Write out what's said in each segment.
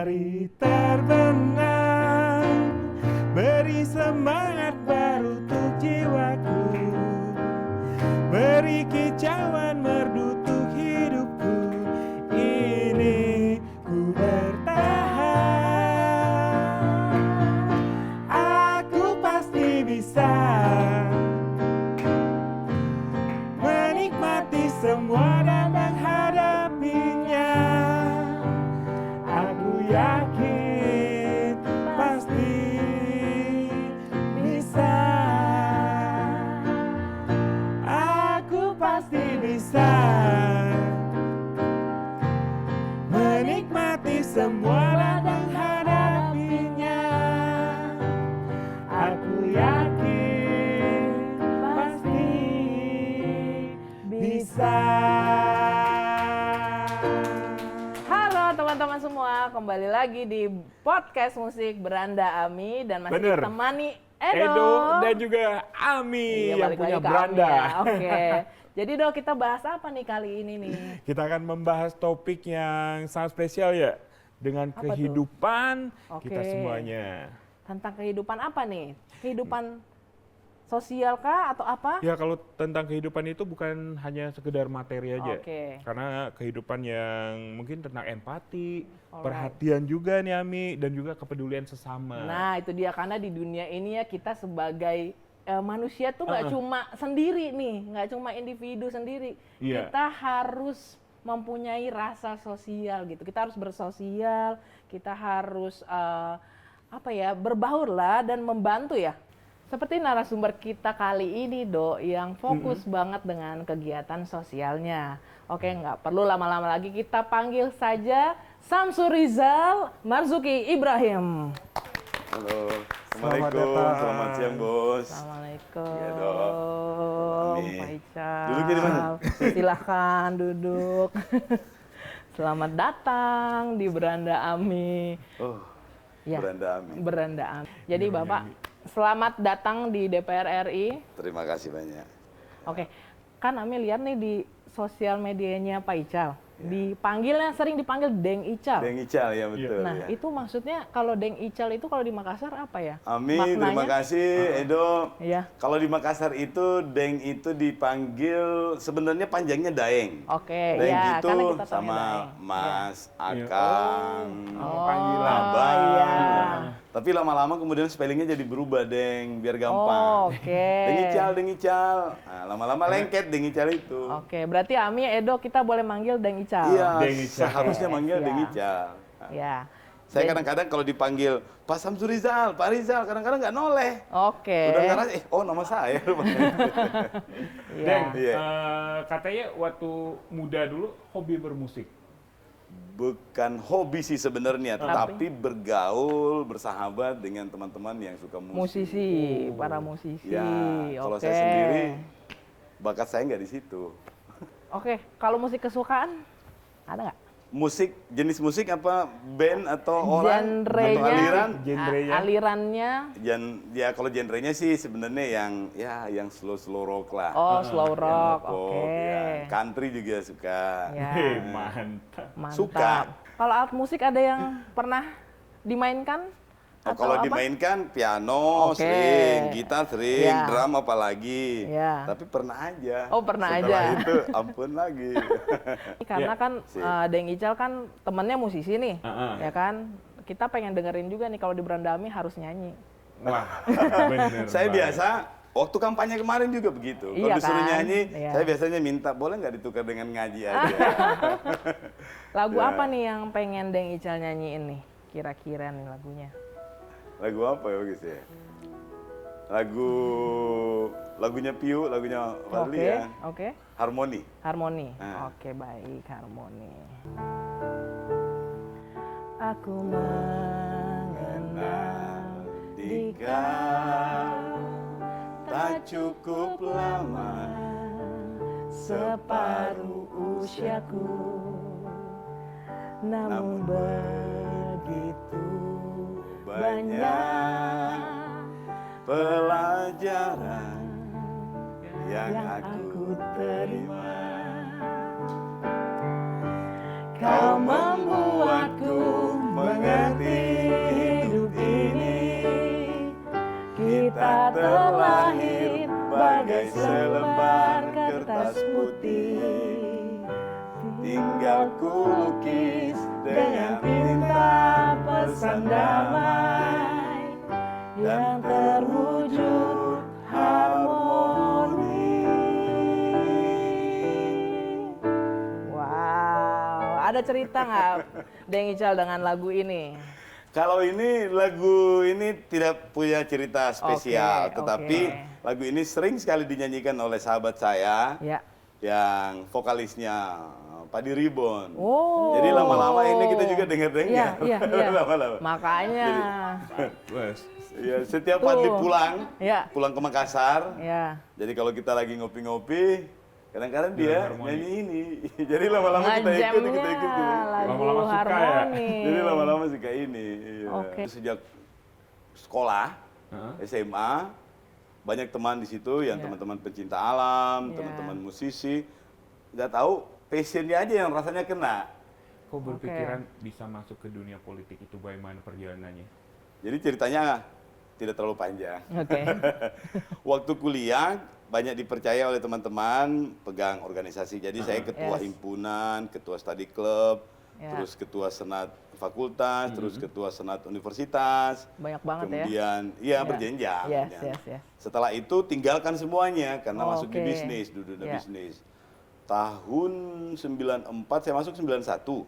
Mari terbenam, beri semangat baru untuk jiwaku, beri kicauan merdu untuk hidupku. Ini ku bertahan, aku pasti bisa menikmati semua dan menghadapinya. Aku yakin pasti bisa. Aku pasti bisa menikmati semua dan menghadapinya. Aku yakin pasti bisa. Halo teman-teman semua, kembali lagi di podcast musik Beranda Ami dan masih Bener. ditemani Edo dan juga Ami Iya, yang balik punya lagi ke Beranda. Ami ya. Oke. Jadi Dok, kita bahas apa nih kali ini nih? Kita akan membahas topik yang sangat spesial ya, dengan Apa tuh? kehidupan kita Oke. semuanya. Tentang kehidupan apa nih? Kehidupan sosial kah atau apa? Ya kalau tentang kehidupan itu bukan hanya sekedar materi aja. Oke. Karena kehidupan yang mungkin tentang empati, Alright. perhatian juga nih Ami, dan juga kepedulian sesama. Nah, itu dia, karena di dunia ini ya kita sebagai manusia tuh nggak cuma sendiri nih, nggak cuma individu sendiri. Iya. Kita harus mempunyai rasa sosial gitu. Kita harus bersosial, kita harus berbaur lah dan membantu ya. Seperti narasumber kita kali ini, Dok, yang fokus banget dengan kegiatan sosialnya. Oke, nggak perlu lama-lama lagi, kita panggil saja Samsurizal Marzuki Ibrahim. Halo, Selamat Assalamualaikum, datang. selamat siang bos. Assalamualaikum, Iya, Dok. Ami. Pak Ical. Duduknya di mana? Silahkan duduk. Selamat datang di Beranda Ami. Oh, Ya, Beranda Ami. Beranda Ami. Jadi Bapak, selamat datang di DPR RI. Terima kasih banyak. Oke, kan Ami lihat nih di sosial medianya Pak Ical. Sering dipanggil Deng Ical. Deng Ical ya betul Nah, ya. itu maksudnya kalau Deng Ical itu kalau di Makassar apa ya? Ami, Maknanya? terima kasih Edo. Iya. Kalau di Makassar itu Deng itu dipanggil sebenarnya panjangnya Daeng. Oke, Deng ya, itu karena kita taunya sama Daeng. Mas, Iya. Akang, Oh, panggilan. Abang. iya. Tapi lama-lama kemudian spellingnya jadi berubah Deng biar gampang. Oh, oke. Deng Ical. Nah, lama-lama lengket Deng Ical itu. Oke, berarti Ami, Edo kita boleh manggil Deng Ical. Iya, Deng Ical. seharusnya manggil Iya. Deng Ical. Ya. Saya kadang-kadang kalau dipanggil Pak Samsurizal, Pak Rizal, kadang-kadang nggak noleh. Oke. Udah ngarang, nama saya. Iya. Deng, Iya. katanya waktu muda dulu hobi bermusik. Bukan hobi sih sebenarnya, Tapi? tetapi bergaul, bersahabat dengan teman-teman yang suka musik. Musisi, para musisi. Ya, kalau Oke. saya sendiri, bakat saya nggak di situ. Oke, kalau musik kesukaan ada nggak? Musik, jenis musik apa? Band atau orang? Atau Genrenya? aliran? Genrenya? Alirannya? Ya kalau genrenya sih sebenarnya yang slow rock lah. Oh, slow rock. Yang Oke. pop, ya. Country juga suka. Ya. Mantap. Mantap. Suka. Kalau alat musik ada yang pernah dimainkan? Oh, Atau kalau apa? dimainkan piano Oke. sering, gitar sering, Ya. drum apalagi. Ya. Tapi pernah aja. Oh, pernah Setelah aja. itu ampun lagi. Karena kan Sip. Deng Ical kan temennya musisi nih, Heeh. ya kan? Kita pengen dengerin juga nih kalau di Berandami harus nyanyi. Wah, bener Saya banget. biasa waktu kampanye kemarin juga begitu. Kalau Iya disuruh kan? nyanyi, Iya. saya biasanya minta boleh nggak ditukar dengan ngaji aja. Lagu Ya. apa nih yang pengen Deng Ical nyanyiin nih? Kira-kira nih lagunya. Lagu apa ya guys ya? Lagunya Piu, lagunya Fadli Oke, ya. oke. Harmoni. Harmoni. Ah. Oke, baik, harmoni. Aku mengenal Di kau tak cukup lama, separuh usiaku, namun begitu banyak pelajaran yang yang aku aku terima. Kau membuatku mengerti biar ku lukis dengan tinta pesan damai yang terwujud harmoni. Wow, ada cerita nggak Deng Ical dengan lagu ini? Kalau ini lagu ini tidak punya cerita spesial, Oke, tetapi oke. lagu ini sering sekali dinyanyikan oleh sahabat saya Ya. yang vokalisnya Padi Ribon. Oh. Jadi lama-lama ini kita juga dengar-dengar. Iya. Lama-lama. Makanya. Wes. Ya, setiap Tuh. Fadli pulang Ya. ke Makassar. Ya. Jadi kalau kita lagi ngopi-ngopi, kadang-kadang dia Harmoni. nyanyi ini. Jadi lama-lama kita ikut. Lagu Lama-lama suka ya? harmoni. Jadi lama-lama suka ini. Iya. Oke. Sejak sekolah, Hah? SMA, banyak teman di situ yang Ya. teman-teman pencinta alam, Ya. teman-teman musisi. Nggak tahu, passionnya aja yang rasanya kena. Kok berpikiran bisa masuk ke dunia politik itu bagaimana perjalanannya? Jadi ceritanya tidak terlalu panjang. Oke. Waktu kuliah banyak dipercaya oleh teman-teman pegang organisasi. Jadi saya ketua Yes. himpunan, ketua study club, Ya. terus ketua senat fakultas, terus ketua senat universitas. Banyak banget ya. Kemudian Ya. berjenjang. Yes, ya. yes. Setelah itu tinggalkan semuanya karena Oh, masuk di oke. bisnis, duduk di Ya. bisnis. Tahun 94 saya masuk 91.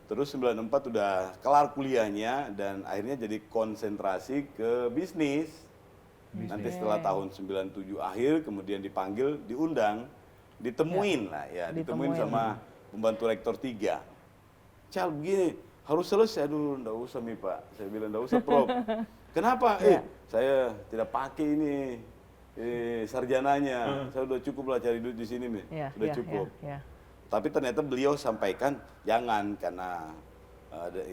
Terus 94 udah kelar kuliahnya dan akhirnya jadi konsentrasi ke bisnis. Nanti setelah tahun 97 akhir kemudian dipanggil, diundang, ditemuin lah ya, ditemuin Ditemuin. sama pembantu rektor 3. Cal begini, harus selesai dulu, enggak usah Mi Pak. Saya bilang enggak usah Prof. Kenapa? Saya tidak pakai ini sarjananya. Saya udah cukup lah cari duit di sini Mi. Ya, Sudah ya, cukup. ya, ya. Tapi ternyata beliau sampaikan jangan karena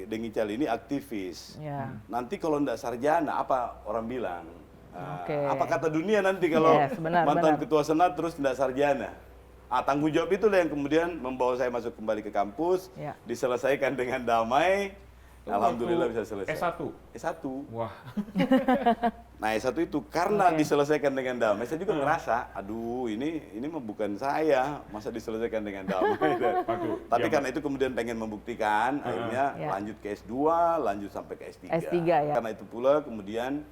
Deng Ical ini aktivis. Ya. Nanti kalau enggak sarjana apa orang bilang? Oke. Apa kata dunia nanti kalau Yes, benar, mantan benar. ketua senat terus enggak sarjana? Tanggung jawab itulah yang kemudian membawa saya masuk kembali ke kampus, Ya. diselesaikan dengan damai. Alhamdulillah bisa selesai. S1? S1. Wah, Nah S1 itu karena Oke. diselesaikan dengan damai, saya juga ngerasa, aduh ini mah bukan saya, masa diselesaikan dengan damai. Waduh, Tapi ya, karena itu kemudian pengen membuktikan, akhirnya Ya. lanjut ke S2, lanjut sampai ke S3. S3, ya. Karena itu pula kemudian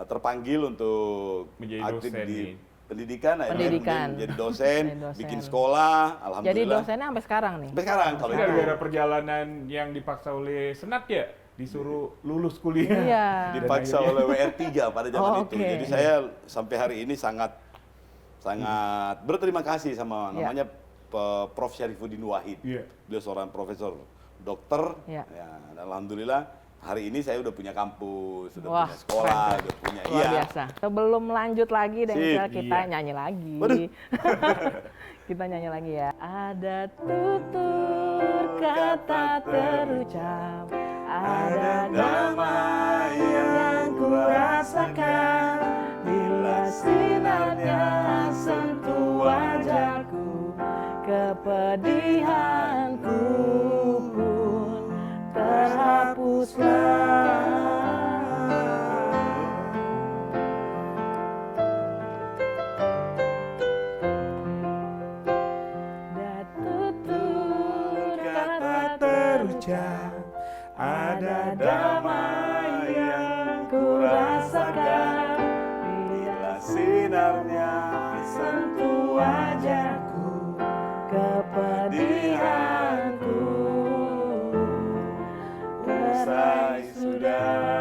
terpanggil untuk Menjadi aktif dosen di nih. pendidikan, akhirnya Pendidikan. kemudian jadi dosen, Jadi dosen. bikin sekolah, Jadi alhamdulillah. dosennya sampai sekarang nih. Sampai sekarang kalau ini itu. gara-gara perjalanan yang dipaksa oleh Senat ya? Disuruh lulus kuliah. Iya. Dipaksa Dan oleh WR3 pada zaman Oh, itu. oke. Jadi saya sampai hari ini sangat berterima kasih sama Ya. namanya Prof. Syarifuddin Wahid. Iya. Beliau seorang profesor dokter. Ya. Dan alhamdulillah hari ini saya udah punya kampus, sudah Wah, punya sekolah, keren. udah punya Luar biasa. Sebelum lanjut lagi Deng Sip, Ical, kita iya. nyanyi lagi. Waduh. Kita nyanyi lagi ya. Ada tutur kata terucap, ada damai yang ku rasakan bila sinarnya sentuh wajahku, kepedihanku pun terhapuslah. Tutur kata terucap, ada damai yang ku rasakan bila sinarnya sentuh wajahku, kepedihanku usai sudah.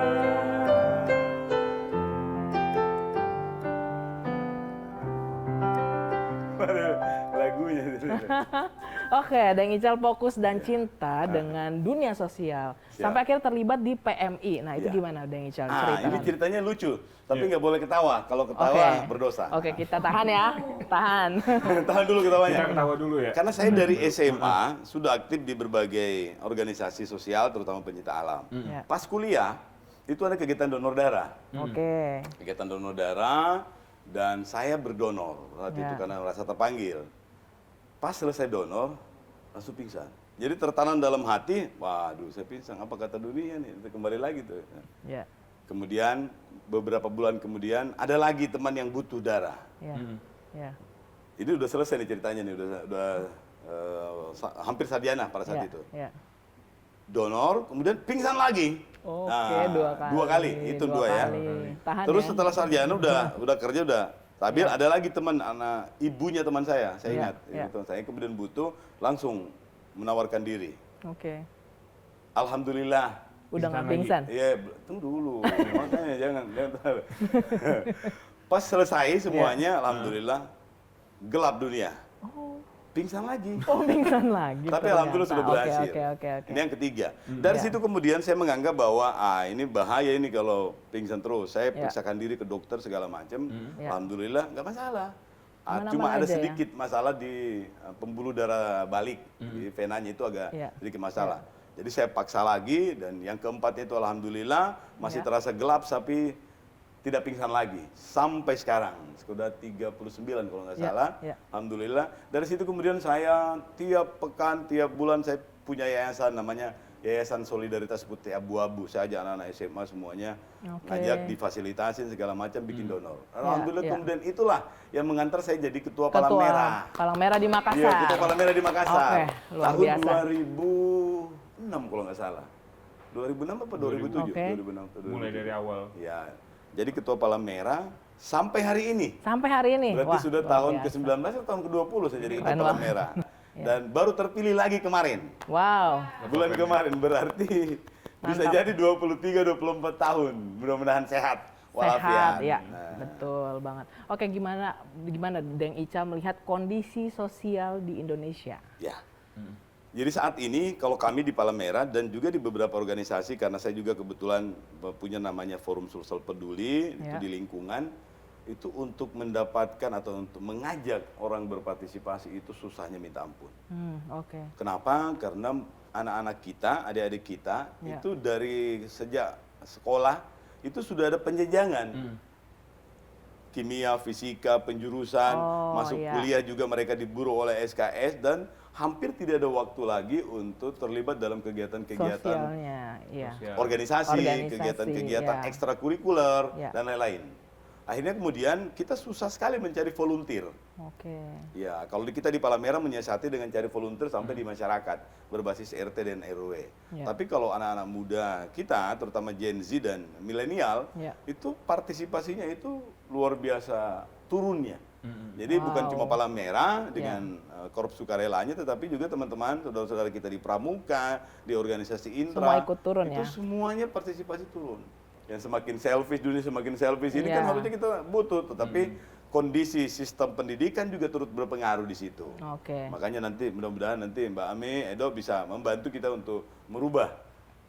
Lagunya. Oke, Deng Ical fokus dan cinta dengan dunia sosial sampai akhirnya terlibat di PMI. Nah, itu Ya. gimana Deng Ical Ini cerita? ceritanya lucu, tapi nggak boleh ketawa. Kalau ketawa berdosa. Oke, kita tahan ya. Tahan. Tahan dulu ketawanya. Kita ketawa dulu ya. Karena saya dari SMA sudah aktif di berbagai organisasi sosial, terutama pencinta alam. Ya. Pas kuliah, itu ada kegiatan donor darah. Oke. Kegiatan donor darah, dan saya berdonor saat itu Ya. karena merasa terpanggil. Pas selesai donor, langsung pingsan. Jadi tertanam dalam hati, waduh saya pingsan, apa kata dunia nih, kembali lagi tuh. Ya. Kemudian beberapa bulan kemudian ada lagi teman yang butuh darah. Ya. Ya. Ini udah selesai nih ceritanya nih, udah hampir sarjana pada saat Ya, itu. ya. Donor, kemudian pingsan lagi. Oke, Nah, 2 kali. 2 kali, hitung 2 ya. Tahan Terus ya. setelah sarjana udah kerja udah stabil, ada lagi teman anak ibunya teman saya Ya, ingat. ya. Itu saya kemudian butuh langsung menawarkan diri. Oke. Alhamdulillah. Udah nggak Pingsan pingsan? Iya, tunggu dulu. Makanya jangan. Pas selesai semuanya, alhamdulillah gelap dunia. Oh, Pingsan lagi. pingsan lagi. Tapi ternyata. alhamdulillah sudah berhasil. Oke. Ini yang ketiga. Dari Ya. situ kemudian saya menganggap bahwa ini bahaya ini kalau pingsan terus. Saya Ya. periksakan diri ke dokter segala macam. Ya. Alhamdulillah nggak masalah. Aman-aman Cuma ada aja ya? sedikit masalah di pembuluh darah balik, di venanya itu agak Ya. sedikit masalah. Jadi saya paksa lagi dan yang keempatnya itu alhamdulillah masih Ya. terasa gelap tapi tidak pingsan lagi sampai sekarang. Sudah 39 kalau nggak Ya, salah. ya. Alhamdulillah. Dari situ kemudian saya tiap pekan, tiap bulan saya punya yayasan namanya Yayasan Solidaritas Putih Abu-Abu. Saya ajak anak-anak SMA semuanya Oke. ngajak difasilitasin segala macam bikin donor. Alhamdulillah ya. kemudian itulah yang mengantar saya jadi ketua Palang Ketua Merah. Palang Merah di Makassar. Iya, ketua Palang Merah di Makassar. Oke, luar Tahun biasa. 2006 kalau nggak salah. 2006 apa 2007? Oke. 2006 atau 2007. Mulai dari awal. Ya. Jadi ketua Palang Merah sampai hari ini. Sampai hari ini. Berarti Wah, sudah luar tahun biasa. ke-19 atau tahun ke-20 saya jadi ketua Keren Palang banget. Merah. Dan baru terpilih lagi kemarin. Wow. Bulan kemarin berarti bisa Mantap. jadi 23-24 tahun. Mudah-mudahan sehat walafiat. Sehat, ya, Nah, betul banget. Oke, gimana Deng Ica melihat kondisi sosial di Indonesia? ya. Jadi saat ini kalau kami di Palang Merah dan juga di beberapa organisasi karena saya juga kebetulan punya namanya Forum Sosial Peduli itu Ya. di lingkungan itu untuk mendapatkan atau untuk mengajak orang berpartisipasi itu susahnya minta ampun. Oke. Kenapa? Karena anak-anak kita, adik-adik kita Ya. itu dari sejak sekolah itu sudah ada penjenjangan. Kimia, fisika, penjurusan, Oh, masuk ya. kuliah juga mereka diburu oleh SKS dan hampir tidak ada waktu lagi untuk terlibat dalam kegiatan-kegiatan Sosialnya, iya. Sosial. organisasi, Organisasi, kegiatan-kegiatan ya. ekstrakurikuler Ya. dan lain-lain. Akhirnya kemudian kita susah sekali mencari volunteer. Oke. Ya, kalau kita di Palang Merah menyiasati dengan cari volunteer sampai di masyarakat berbasis RT dan RW. Ya. Tapi kalau anak-anak muda kita, terutama Gen Z dan milenial, Ya. itu partisipasinya itu luar biasa turunnya. Jadi bukan Wow. cuma Palang Merah dengan korps sukarelanya, tetapi juga teman-teman, saudara-saudara kita di Pramuka, di organisasi Intra, Semua ikut turun itu ya? semuanya partisipasi turun. Yang semakin selfish, dunia semakin selfish, ini Ya. kan harusnya kita butuh, tetapi kondisi sistem pendidikan juga turut berpengaruh di situ. Oke. Makanya nanti mudah-mudahan nanti Mbak Ami, Edo bisa membantu kita untuk merubah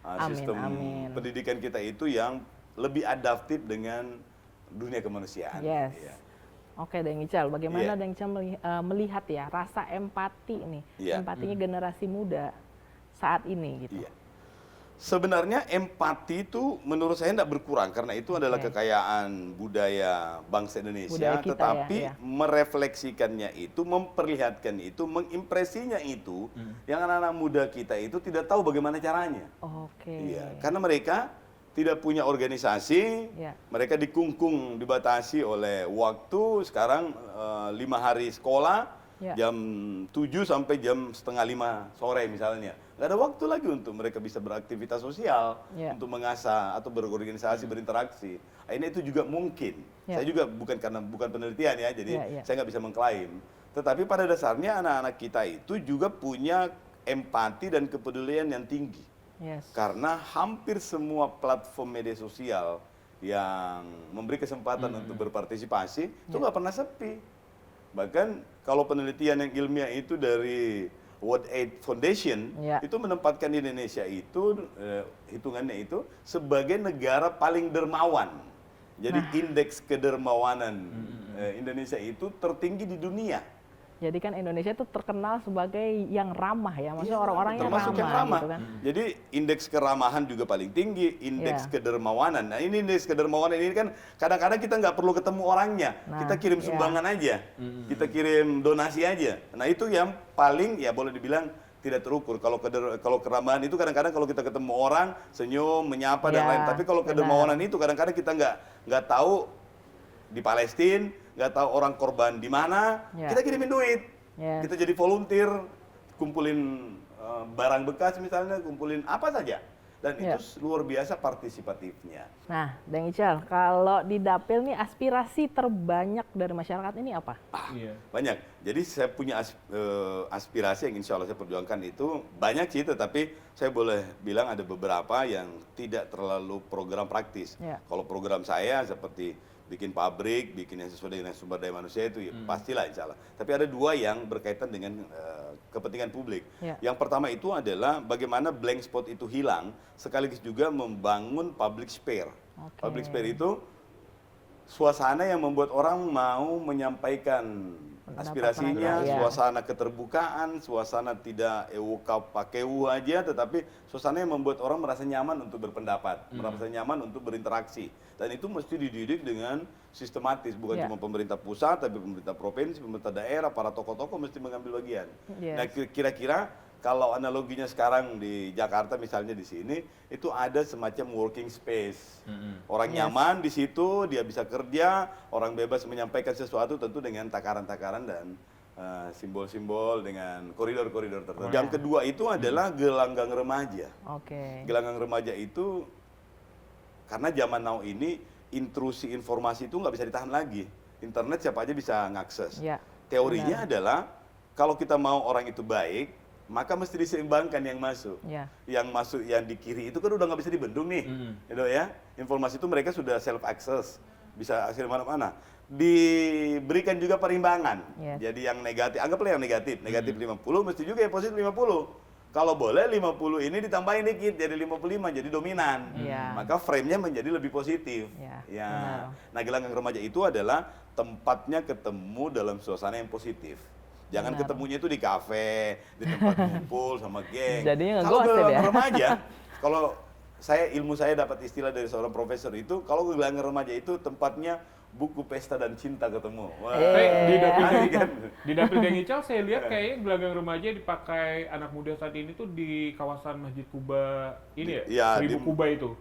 Amin, sistem amin. pendidikan kita itu yang lebih adaptif dengan dunia kemanusiaan. Yes. Ya. Oke, Deng Ical, bagaimana Iya. Deng Ical melihat ya rasa empati nih, Iya. empatinya generasi muda saat ini gitu. Iya. Sebenarnya empati itu menurut saya tidak berkurang karena itu adalah Oke. kekayaan budaya bangsa Indonesia, Budaya kita tetapi ya. merefleksikannya itu, memperlihatkan itu, mengimpresinya itu, yang anak-anak muda kita itu tidak tahu bagaimana caranya. Oke. Iya, karena mereka tidak punya organisasi, Ya. mereka dikungkung, dibatasi oleh waktu. Sekarang 5 hari sekolah, Ya. jam 7 sampai jam setengah 5 sore misalnya. Nggak ada waktu lagi untuk mereka bisa beraktivitas sosial, Ya. untuk mengasah atau berorganisasi, berinteraksi. Akhirnya itu juga mungkin. Ya. Saya juga bukan penelitian ya, jadi Ya, ya. saya nggak bisa mengklaim. Tetapi pada dasarnya anak-anak kita itu juga punya empati dan kepedulian yang tinggi. Yes. Karena hampir semua platform media sosial yang memberi kesempatan untuk berpartisipasi itu nggak pernah sepi. Bahkan kalau penelitian yang ilmiah itu dari World Aid Foundation Ya. itu menempatkan Indonesia itu hitungannya itu sebagai negara paling dermawan. Jadi indeks kedermawanan Indonesia itu tertinggi di dunia. Jadi kan Indonesia itu terkenal sebagai yang ramah ya, maksudnya Iya, orang-orangnya termasuk ramah, yang ramah. gitu kan. Jadi indeks keramahan juga paling tinggi, indeks Iya. kedermawanan. Nah ini indeks kedermawanan ini kan kadang-kadang kita nggak perlu ketemu orangnya, Nah, kita kirim iya. sumbangan aja, kita kirim donasi aja. Nah itu yang paling ya boleh dibilang tidak terukur. Kalau keramahan itu kadang-kadang kalau kita ketemu orang senyum, menyapa dan Iya, lain. Tapi kalau benar. kedermawanan itu kadang-kadang kita nggak tahu di Palestina, nggak tahu orang korban di mana, Iya. kita kirimin duit. Yes. Kita jadi volunteer kumpulin barang bekas misalnya, kumpulin apa saja. Dan Ya. itu luar biasa partisipatifnya. Nah, Deng Ical, kalau di Dapil nih aspirasi terbanyak dari masyarakat ini apa? Iya. Banyak. Jadi saya punya aspirasi yang insya Allah saya perjuangkan itu banyak sih, tetapi saya boleh bilang ada beberapa yang tidak terlalu program praktis. Ya. Kalau program saya seperti bikin pabrik, bikin yang sesuai dengan sumber daya manusia itu ya pastilah insya Allah. Tapi ada dua yang berkaitan dengan kepentingan publik. Ya. Yang pertama itu adalah bagaimana blank spot itu hilang, sekaligus juga membangun public sphere. Oke. Public sphere itu suasana yang membuat orang mau menyampaikan aspirasinya, pendapat, ya. suasana keterbukaan, suasana tidak pakeu aja, tetapi suasana yang membuat orang merasa nyaman untuk berpendapat, merasa nyaman untuk berinteraksi. Dan itu mesti dididik dengan sistematis, bukan Ya. cuma pemerintah pusat, tapi pemerintah provinsi, pemerintah daerah, para tokoh-tokoh mesti mengambil bagian. Yes. Nah, kira-kira kalau analoginya sekarang di Jakarta misalnya di sini, itu ada semacam working space. Orang Yes. nyaman di situ, dia bisa kerja, orang bebas menyampaikan sesuatu tentu dengan takaran-takaran dan simbol-simbol dengan koridor-koridor tertentu. Yang kedua itu adalah gelanggang remaja. Oke. Gelanggang remaja itu karena zaman now ini intrusi informasi itu nggak bisa ditahan lagi. Internet siapa aja bisa ngakses. Ya. Teorinya adalah kalau kita mau orang itu baik, maka mesti diseimbangkan yang masuk. Ya. Yang masuk yang di kiri itu kan udah nggak bisa dibendung nih, gitu ya. Informasi itu mereka sudah self access, bisa akses mana-mana. Diberikan juga perimbangan. Yes. Jadi yang negatif, anggaplah yang negatif 50, mesti juga yang positif 50. Kalau boleh 50 ini ditambahin dikit jadi 55 jadi dominan. Iya. Maka frame-nya menjadi lebih positif. Iya, Ya. benar. Nah, gelanggang remaja itu adalah tempatnya ketemu dalam suasana yang positif. Jangan Benar. ketemunya itu di kafe, di tempat ngumpul sama geng. Jadinya Kalau ngegosip gelanggang ya. remaja, kalau ilmu saya dapat istilah dari seorang profesor itu, kalau gelanggang remaja itu tempatnya buku pesta dan cinta ketemu. Wah. Tapi di dapil Asik kan? di dapil Deng Ical saya lihat kayaknya gelanggang remaja dipakai anak muda saat ini tuh di kawasan Masjid Kuba ini Iya, ya, 1000 di- Kuba itu.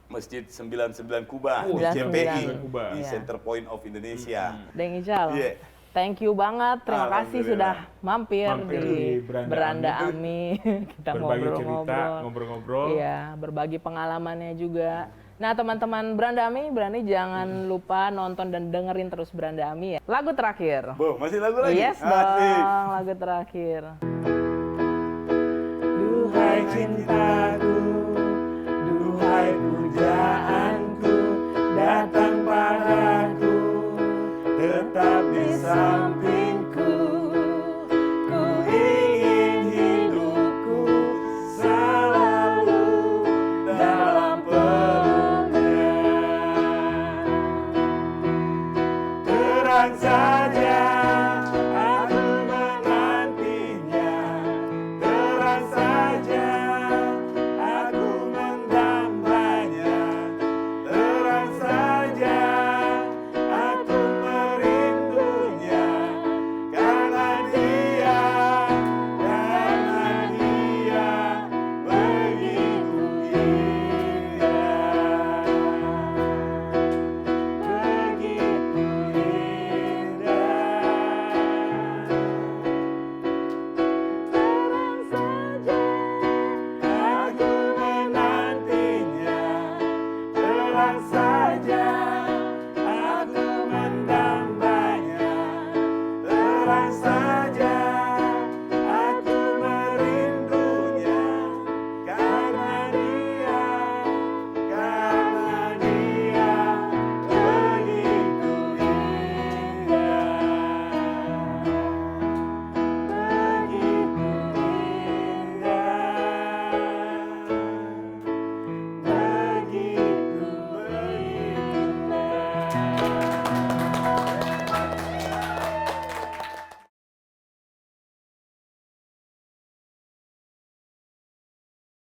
Masjid 99 Kuba, Oh, di 99 CPI, Kuba. di Iya. Center Point of Indonesia. Deng Ical, Iya. thank you banget. Terima kasih sudah mampir Mampir di di Beranda Ami. Kita Berbagi cerita, ngobrol-ngobrol. ngobrol-ngobrol. Iya, berbagi pengalamannya juga. Nah, teman-teman Beranda Ami, berani jangan lupa nonton dan dengerin terus Beranda Ami ya. Lagu terakhir. Bo, masih lagu lagi? Yes Asik. dong, lagu terakhir.